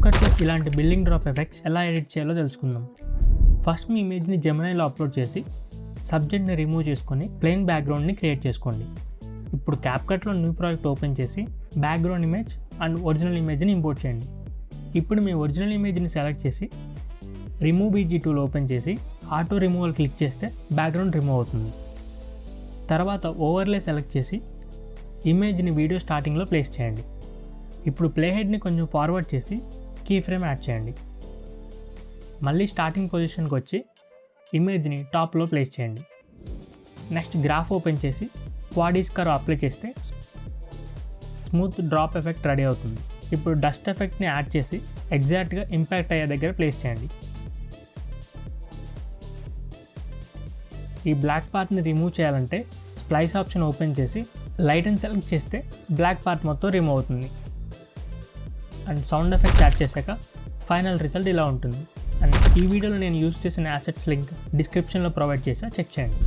క్యాప్కట్లో ఇలాంటి building drop effects ఎలా edit చేయాలో తెలుసుకుందాం. ఫస్ట్ మీ ఇమేజ్ని జెమినైలో అప్లోడ్ చేసి సబ్జెక్ట్ని రిమూవ్ చేసుకొని ప్లెయిన్ బ్యాక్గ్రౌండ్ని క్రియేట్ చేసుకోండి. ఇప్పుడు క్యాప్కట్లో న్యూ ప్రాజెక్ట్ ఓపెన్ చేసి బ్యాక్గ్రౌండ్ ఇమేజ్ అండ్ ఒరిజినల్ ఇమేజ్ని ఇంపోర్ట్ చేయండి. ఇప్పుడు మీ ఒరిజినల్ ఇమేజ్ని సెలెక్ట్ చేసి రిమూవ్ బీజీ టూల్ ఓపెన్ చేసి ఆటో రిమూవల్ క్లిక్ చేస్తే బ్యాక్గ్రౌండ్ రిమూవ్ అవుతుంది. తర్వాత ఓవర్లే సెలెక్ట్ చేసి ఇమేజ్ని వీడియో స్టార్టింగ్లో ప్లేస్ చేయండి. ఇప్పుడు ప్లే హెడ్ని కొంచెం ఫార్వర్డ్ చేసి కీ ఫ్రేమ్ యాడ్ చేయండి. మళ్ళీ స్టార్టింగ్ పొజిషన్కి వచ్చి ఇమేజ్ని టాప్లో ప్లేస్ చేయండి. నెక్స్ట్ గ్రాఫ్ ఓపెన్ చేసి క్వాడీస్ కర్వ్ అప్లై చేస్తే స్మూత్ డ్రాప్ ఎఫెక్ట్ రెడీ అవుతుంది. ఇప్పుడు డస్ట్ ఎఫెక్ట్ని యాడ్ చేసి ఎగ్జాక్ట్గా ఇంపాక్ట్ అయ్యే దగ్గర ప్లేస్ చేయండి. ఈ బ్లాక్ పార్ట్ని రిమూవ్ చేయాలంటే స్ప్లైస్ ఆప్షన్ ఓపెన్ చేసి లైట్ అని సెలెక్ట్ చేస్తే బ్లాక్ పార్ట్ మొత్తం రిమూవ్ అవుతుంది. అండ్ సౌండ్ ఎఫెక్ట్స్ యాడ్ చేశాక ఫైనల్ రిజల్ట్ ఇలా ఉంటుంది. అండ్ ఈ వీడియోలో నేను యూజ్ చేసిన యాసెట్స్ లింక్ డిస్క్రిప్షన్లో ప్రొవైడ్ చేసా, చెక్ చేయండి.